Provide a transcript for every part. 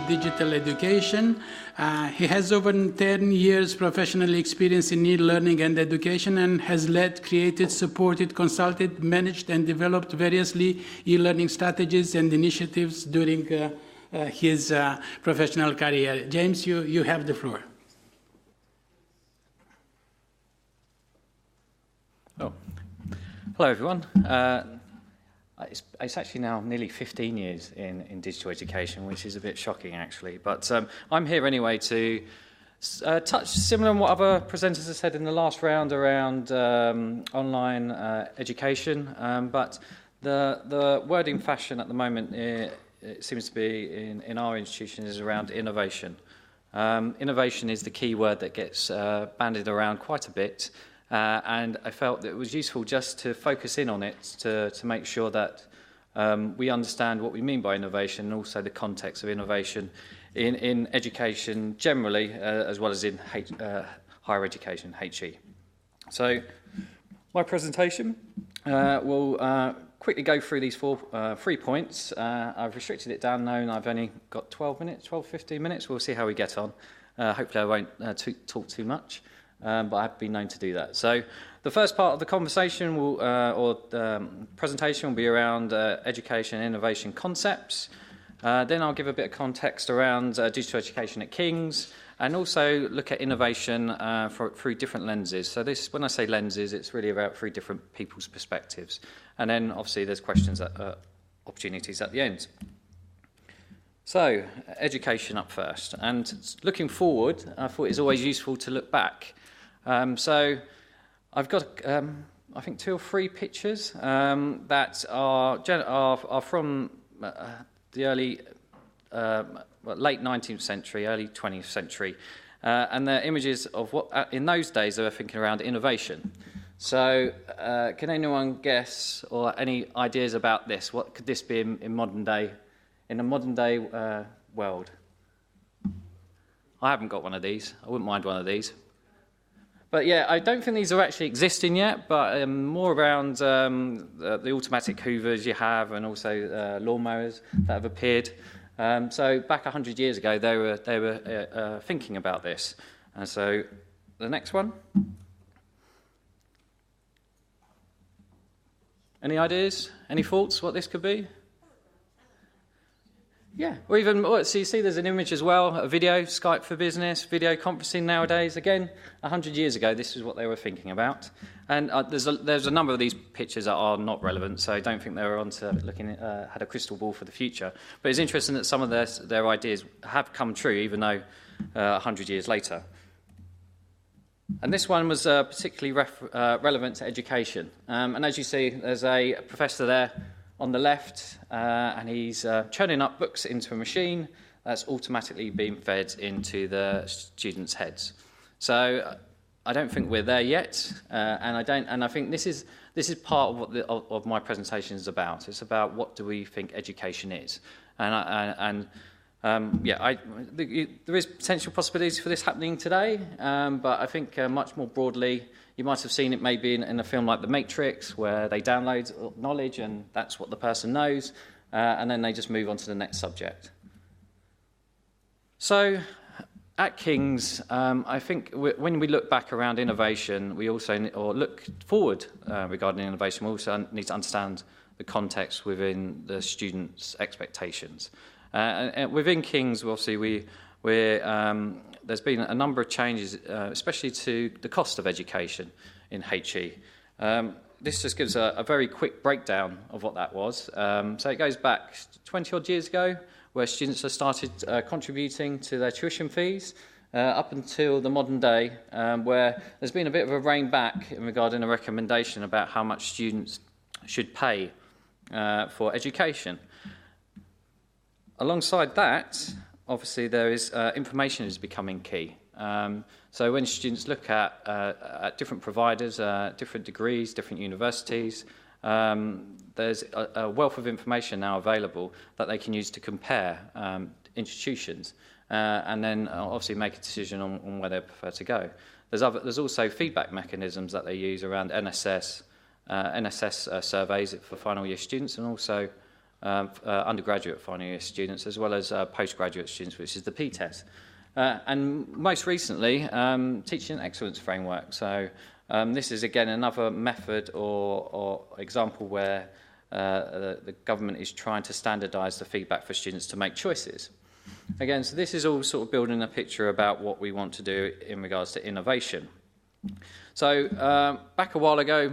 digital education. He has over 10 years professional experience in e-learning and education and has led, created, supported, consulted, managed, and developed variously e-learning strategies and initiatives during his professional career. James, you have the floor. Oh. Hello, everyone. It's actually now nearly 15 years in digital education, which is a bit shocking, actually. But I'm here anyway to touch similar on what other presenters have said in the last round around online education. But the word in fashion at the moment, it seems to be in our institution, is around innovation. Innovation is the key word that gets bandied around quite a bit. And I felt that it was useful just to focus in on it to make sure that we understand what we mean by innovation and also the context of innovation in education generally, as well as in higher education, HE. So my presentation will quickly go through these 3 points. I've restricted it down now and I've only got 15 minutes. We'll see how we get on. Hopefully I won't talk too much. But I've been known to do that. So the first part of the conversation presentation will be around education and innovation concepts. Then I'll give a bit of context around digital education at King's and also look at innovation through different lenses. So this, when I say lenses, it's really about through different people's perspectives. And then obviously there's questions, opportunities at the end. So education up first. And looking forward, I thought it's always useful to look back. So I've got, I think, 2 or 3 pictures that are from the early, late 19th century, early 20th century, and they're images of what in those days they were thinking around innovation. So can anyone guess or any ideas about this? What could this be in modern day, in a modern day world? I haven't got one of these. I wouldn't mind one of these. But yeah, I don't think these are actually existing yet, but more around the automatic hoovers you have and also lawnmowers that have appeared. So back 100 years ago, they were thinking about this. And so the next one. Any ideas? Any thoughts what this could be? Yeah, or even, so you see there's an image as well, a video, Skype for Business, video conferencing nowadays. Again, 100 years ago, this is what they were thinking about. And there's a number of these pictures that are not relevant, so I don't think they were onto looking at, had a crystal ball for the future. But it's interesting that some of their ideas have come true, even though 100 years later. And this one was particularly relevant to education. And as you see, there's a professor there on the left, and he's churning up books into a machine that's automatically being fed into the students' heads. So I don't think we're there yet, and I think this is part of what of my presentation is about. It's about what do we think education is, there is potential possibilities for this happening today, but I think much more broadly. You might have seen it maybe in a film like The Matrix, where they download knowledge and that's what the person knows, and then they just move on to the next subject. So at King's, I think when we look back around innovation, we also look forward regarding innovation. We also need to understand the context within the students' expectations. And within King's, obviously, there's been a number of changes, especially to the cost of education in HE. This just gives a very quick breakdown of what that was. So it goes back 20-odd years ago, where students have started contributing to their tuition fees, up until the modern day, where there's been a bit of a rein back in regarding a recommendation about how much students should pay for education. Alongside that, obviously, there is information is becoming key. So when students look at different providers, different degrees, different universities, there's a wealth of information now available that they can use to compare institutions and then obviously make a decision on where they prefer to go. There's also feedback mechanisms that they use around NSS surveys for final year students, and also undergraduate final year students, as well as postgraduate students, which is the PTES. And most recently, Teaching Excellence Framework. So this is, again, another method or example where the government is trying to standardise the feedback for students to make choices. Again, so this is all sort of building a picture about what we want to do in regards to innovation. So back a while ago,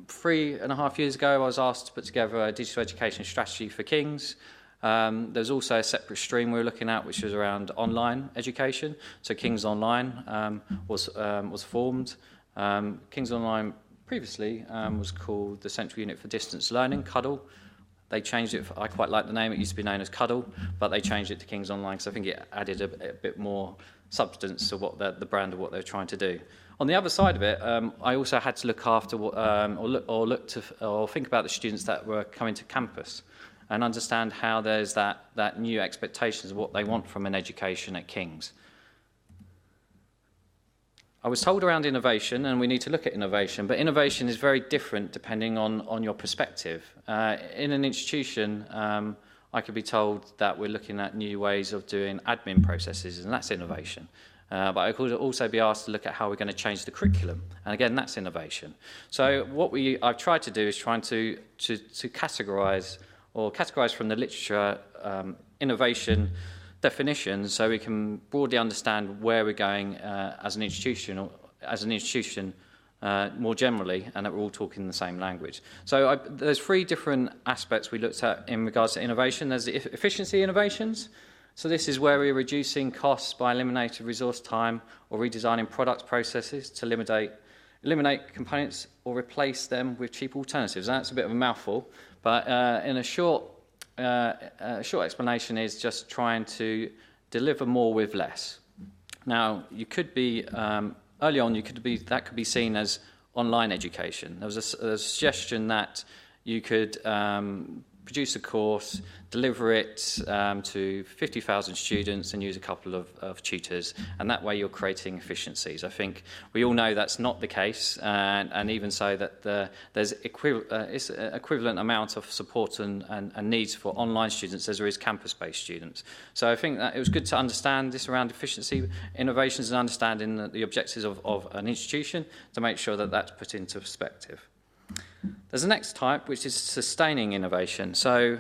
3.5 years ago, I was asked to put together a digital education strategy for King's. There's also a separate stream we were looking at, which was around online education. So King's Online was formed. King's Online previously was called the Central Unit for Distance Learning, CUDL. They changed it. I quite like the name. It used to be known as CUDL, but they changed it to King's Online because I think it added a bit more substance to what the brand of what they're trying to do. On the other side of it, I also had to look after or think about the students that were coming to campus and understand how there's that new expectations of what they want from an education at King's. I was told around innovation, and we need to look at innovation, but innovation is very different depending on your perspective. In an institution, I could be told that we're looking at new ways of doing admin processes, and that's innovation. But I could also be asked to look at how we're going to change the curriculum, and again, that's innovation. So what I've tried to do is trying to categorise from the literature innovation definitions, so we can broadly understand where we're going as an institution, more generally, and that we're all talking the same language. So there's 3 different aspects we looked at in regards to innovation. There's the efficiency innovations. So this is where we're reducing costs by eliminating resource time or redesigning product processes to eliminate components or replace them with cheap alternatives. That's a bit of a mouthful, but in a short explanation is just trying to deliver more with less. Now, you could be early on. That could be seen as online education. There was a suggestion that you could produce a course, deliver it to 50,000 students and use a couple of tutors, and that way you're creating efficiencies. I think we all know that's not the case, and even so that there's equivalent amount of support and needs for online students as there is campus-based students. So I think that it was good to understand this around efficiency innovations and understanding the objectives of an institution to make sure that that's put into perspective. There's the next type, which is sustaining innovation. So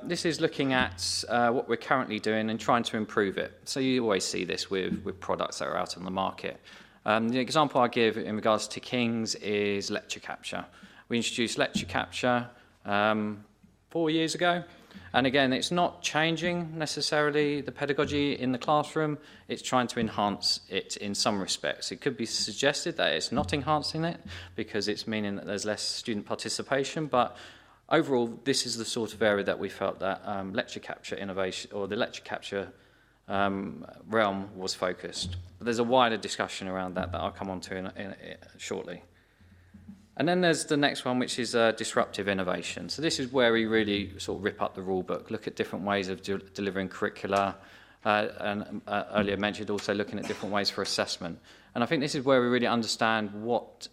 this is looking at what we're currently doing and trying to improve it. So you always see this with products that are out on the market. The example I give in regards to King's is lecture capture. We introduced lecture capture 4 years ago. And again, it's not changing necessarily the pedagogy in the classroom. It's trying to enhance it in some respects. It could be suggested that it's not enhancing it because it's meaning that there's less student participation. But overall, this is the sort of area that we felt that lecture capture innovation or the lecture capture realm was focused. But there's a wider discussion around that I'll come on to shortly. And then there's the next one, which is disruptive innovation. So this is where we really sort of rip up the rule book, look at different ways of delivering curricula, and earlier mentioned also looking at different ways for assessment. And I think this is where we really understand what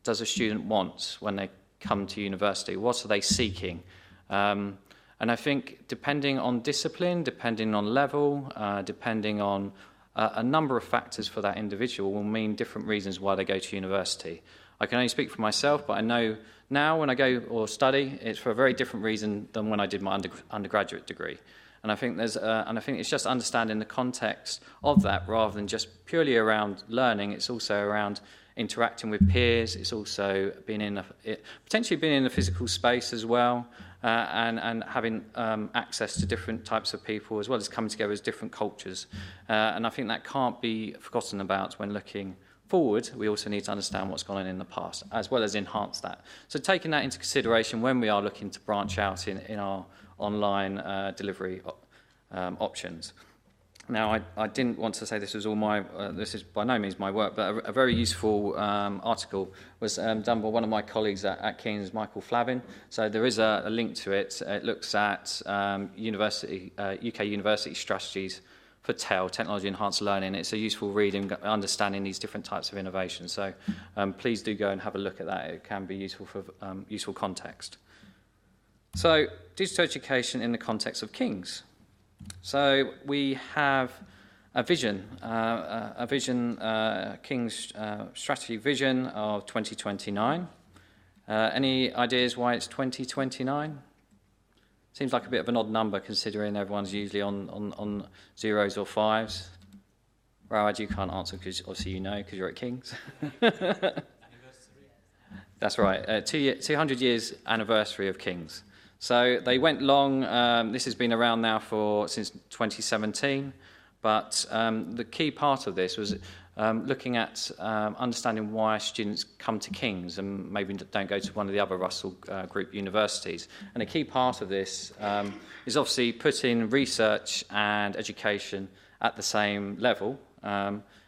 does a student want when they come to university, what are they seeking? And I think depending on discipline, depending on level, depending on a number of factors for that individual will mean different reasons why they go to university. I can only speak for myself, but I know now when I go or study, it's for a very different reason than when I did my undergraduate degree. And I think it's just understanding the context of that rather than just purely around learning. It's also around interacting with peers. It's also potentially being in a physical space as well, and having access to different types of people as well as coming together as different cultures. And I think that can't be forgotten about when looking forward. We also need to understand what's gone on in the past, as well as enhance that. So taking that into consideration when we are looking to branch out in our online delivery options. Now, I didn't want to say this was all this is by no means my work, but a very useful article was done by one of my colleagues at King's, Michael Flavin. So there is a link to it. It looks at UK university strategies for TEL, Technology Enhanced Learning. It's a useful read in understanding these different types of innovation. So please do go and have a look at that. It can be useful for useful context. So, digital education in the context of Kings. So, we have a vision, King's strategy vision of 2029. Any ideas why it's 2029? Seems like a bit of an odd number considering everyone's usually on zeros or fives. Rawad, you can't answer because obviously you know because you're at King's. That's right, 200 years anniversary of King's. So they went long, this has been around now since 2017, but the key part of this was looking at understanding why students come to King's and maybe don't go to one of the other Russell Group universities. And a key part of this is obviously putting research and education at the same level,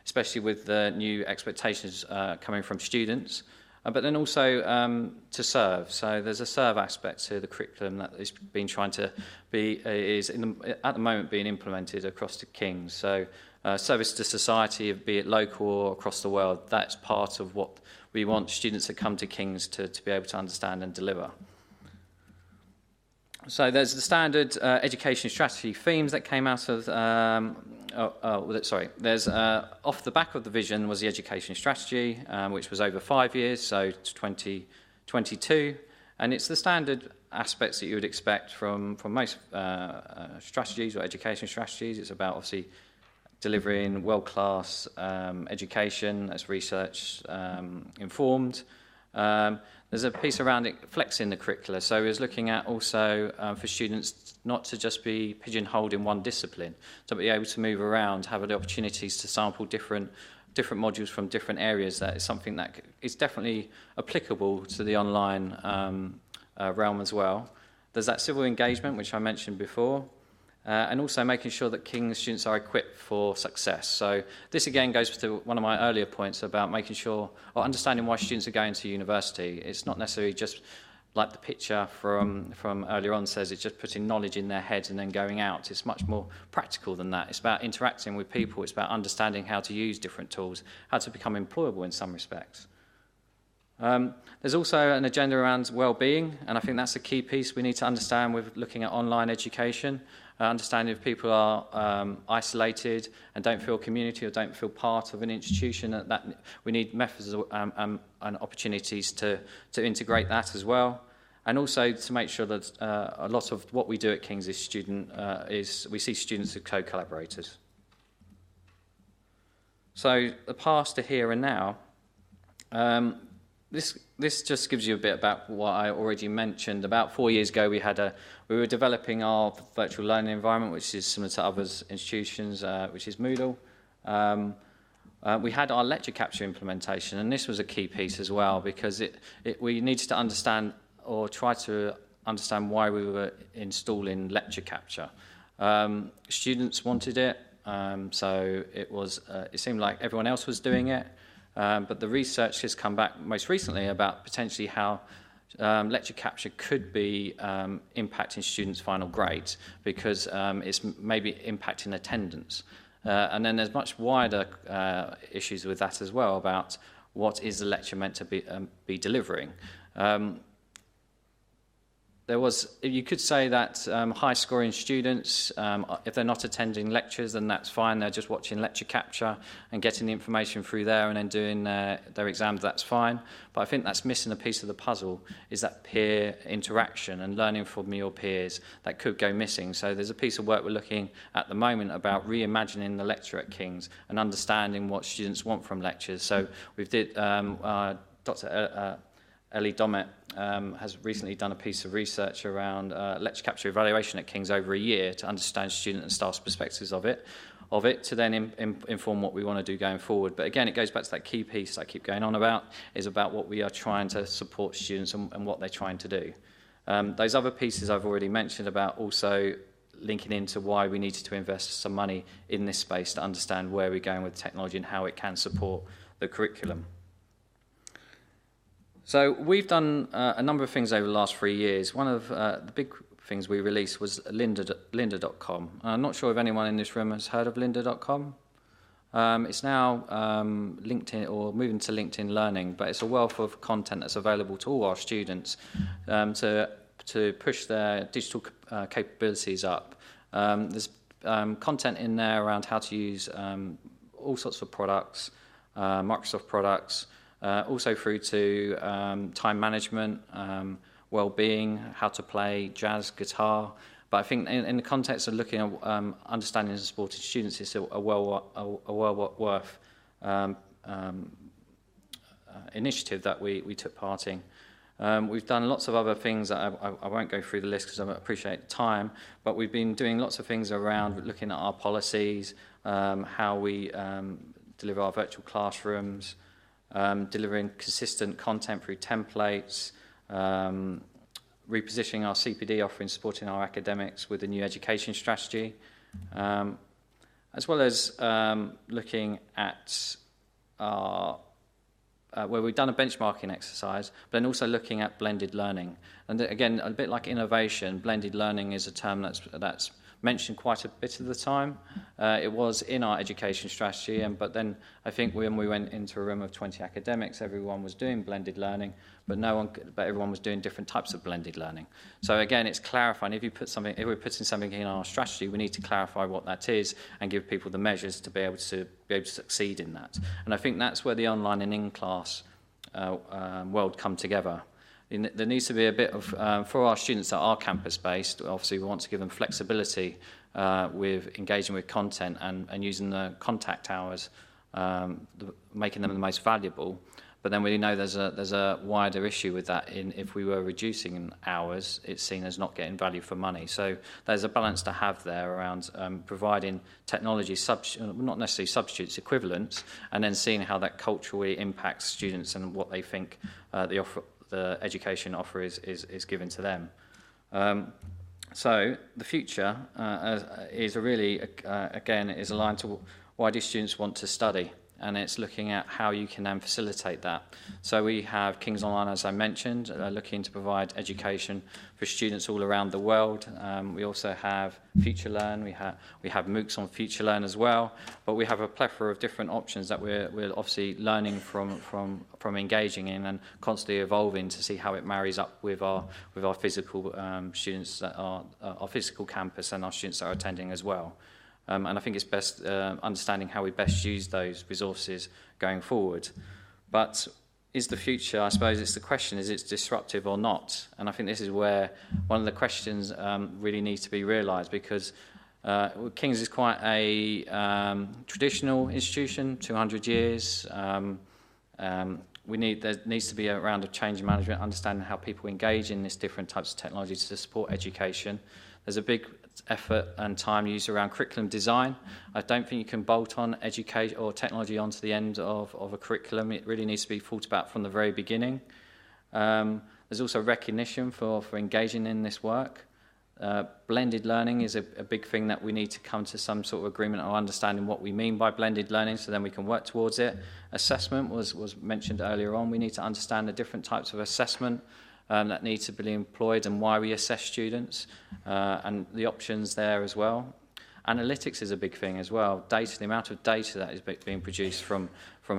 especially with the new expectations coming from students, but then also to serve. So there's a serve aspect to the curriculum that is being at the moment being implemented across the King's. So service to society, be it local or across the world, that's part of what we want students that come to King's to be able to understand and deliver. So there's the standard education strategy themes that came out of, there's off the back of the vision was the education strategy, which was over 5 years, so 2022, and it's the standard aspects that you would expect from most strategies or education strategies. It's about obviously delivering world-class education that's research informed. There's a piece around it flexing the curricula, so we was looking at also for students not to just be pigeonholed in one discipline, to be able to move around, have the opportunities to sample different modules from different areas. That is something that is definitely applicable to the online realm as well. There's that civil engagement, which I mentioned before. And also making sure that King's students are equipped for success. So this again goes to one of my earlier points about making sure, or understanding why students are going to university. It's not necessarily just like the picture from earlier on says, it's just putting knowledge in their heads and then going out. It's much more practical than that. It's about interacting with people. It's about understanding how to use different tools, how to become employable in some respects. There's also an agenda around well-being, and I think that's a key piece we need to understand with looking at online education. Understanding if people are isolated and don't feel community or don't feel part of an institution, that we need methods and opportunities to integrate that as well. And also to make sure that a lot of what we do at King's is we see students as co-collaborators. So the past to here and now. This just gives you a bit about what I already mentioned. About 4 years ago, we were developing our virtual learning environment, which is similar to other institutions, which is Moodle. We had our lecture capture implementation, and this was a key piece as well, because we needed to understand or try to understand why we were installing lecture capture. Students wanted it, so it seemed like everyone else was doing it. But the research has come back most recently about potentially how lecture capture could be impacting students' final grades, because it's maybe impacting attendance. And then there's much wider issues with that as well about what is the lecture meant to be delivering. You could say that high-scoring students, if they're not attending lectures, then that's fine. They're just watching lecture capture and getting the information through there and then doing their exams, that's fine. But I think that's missing a piece of the puzzle, is that peer interaction and learning from your peers that could go missing. So there's a piece of work we're looking at the moment about reimagining the lecture at King's and understanding what students want from lectures. So we did, Dr. Ellie Domet has recently done a piece of research around lecture capture evaluation at King's over a year to understand student and staff's perspectives of it to then inform what we want to do going forward. But again, it goes back to that key piece I keep going on about, is about what we are trying to support students and what they're trying to do. Those other pieces I've already mentioned about also linking into why we needed to invest some money in this space to understand where we're going with technology and how it can support the curriculum. So we've done a number of things over the last 3 years. One of the big things we released was lynda.com. I'm not sure if anyone in this room has heard of lynda.com. It's now LinkedIn or moving to LinkedIn Learning, but it's a wealth of content that's available to all our students to to push their digital capabilities up. There's content in there around how to use all sorts of products, Microsoft products, also through to time management, well-being, how to play jazz, guitar. But I think in the context of looking at understanding and supporting students, it's a well worth initiative that we took part in. We've done lots of other things that I won't go through the list because I appreciate time, but we've been doing lots of things around looking at our policies, how we deliver our virtual classrooms, delivering consistent content through templates, repositioning our CPD offering, supporting our academics with a new education strategy, as well as looking at our where we've done a benchmarking exercise, but then also looking at blended learning. And again, a bit like innovation, blended learning is a term that's mentioned quite a bit of the time. It was in our education strategy, but then I think when we went into a room of 20 academics, everyone was doing blended learning, but everyone was doing different types of blended learning. So again, it's clarifying. If we're putting something in our strategy, we need to clarify what that is and give people the measures to be able to succeed in that. And I think that's where the online and in-class world come together. There needs to be a bit of, for our students that are campus-based, obviously we want to give them flexibility with engaging with content and using the contact hours, making them the most valuable. But then we know there's a wider issue with that. If we were reducing hours, it's seen as not getting value for money. So there's a balance to have there around providing technology, not necessarily substitutes, equivalents, and then seeing how that culturally impacts students and what they think the education offer is given to them. So the future is really, again, is aligned to why do students want to study, and it's looking at how you can then facilitate that. So we have King's Online, as I mentioned, looking to provide education for students all around the world. We also have FutureLearn, we have MOOCs on FutureLearn as well, but we have a plethora of different options that we're obviously learning from engaging in and constantly evolving to see how it marries up with our physical students that are our physical campus and our students that are attending as well. And I think it's best understanding how we best use those resources going forward. But is the future, I suppose it's the question, is it disruptive or not? And I think this is where one of the questions really needs to be realised, because King's is quite a traditional institution, 200 years. There needs to be a round of change in management, understanding how people engage in these different types of technologies to support education. There's a big effort and time used around curriculum design. I don't think you can bolt on education or technology onto the end of a curriculum. It really needs to be thought about from the very beginning. There's also recognition for engaging in this work. Blended learning is a big thing that we need to come to some sort of agreement or understanding what we mean by blended learning, so then we can work towards it. Assessment was mentioned earlier on. We need to understand the different types of assessment that need to be employed and why we assess students and the options there as well. Analytics is a big thing as well. Data, the amount of data that is being produced from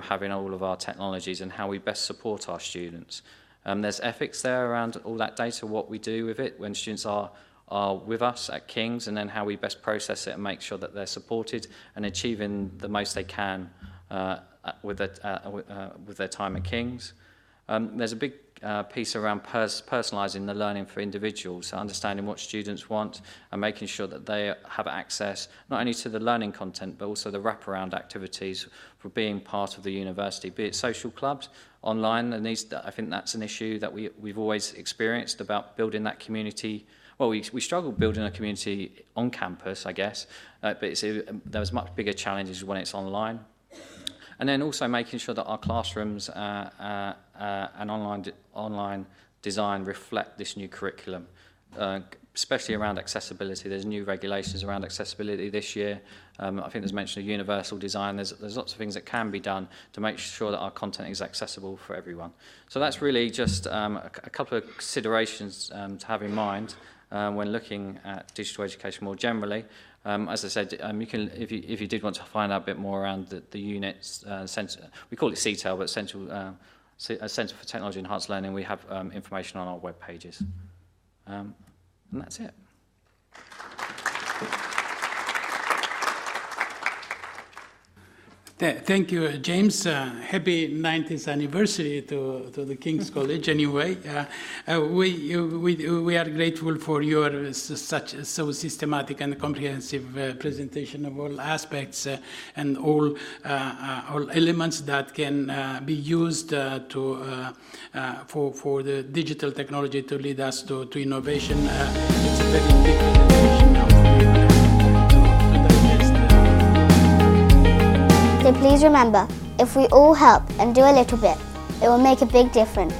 having all of our technologies and how we best support our students. There's ethics there around all that data, what we do with it when students are with us at King's, and then how we best process it and make sure that they're supported and achieving the most they can with their time at King's. There's a big piece around personalising the learning for individuals, so understanding what students want and making sure that they have access not only to the learning content but also the wraparound activities for being part of the university, be it social clubs, online. And I think that's an issue that we've always experienced about building that community. Well, we struggle building a community on campus, I guess, but there's much bigger challenges when it's online. And then also making sure that our classrooms and online design reflect this new curriculum, especially around accessibility. There's new regulations around accessibility this year. I think there's mention of universal design. There's lots of things that can be done to make sure that our content is accessible for everyone. So that's really just a couple of considerations to have in mind when looking at digital education more generally. As I said, you can, if you did want to find out a bit more around the units, we call it CTEL, but Centre for Technology Enhanced Learning, we have information on our web pages. And that's it. Thank you, James. Happy 90th anniversary to the King's College. Anyway, we are grateful for your so systematic and comprehensive presentation of all aspects and all elements that can be used for the digital technology to lead us to innovation. It's a very big presentation. So please remember, if we all help and do a little bit, it will make a big difference.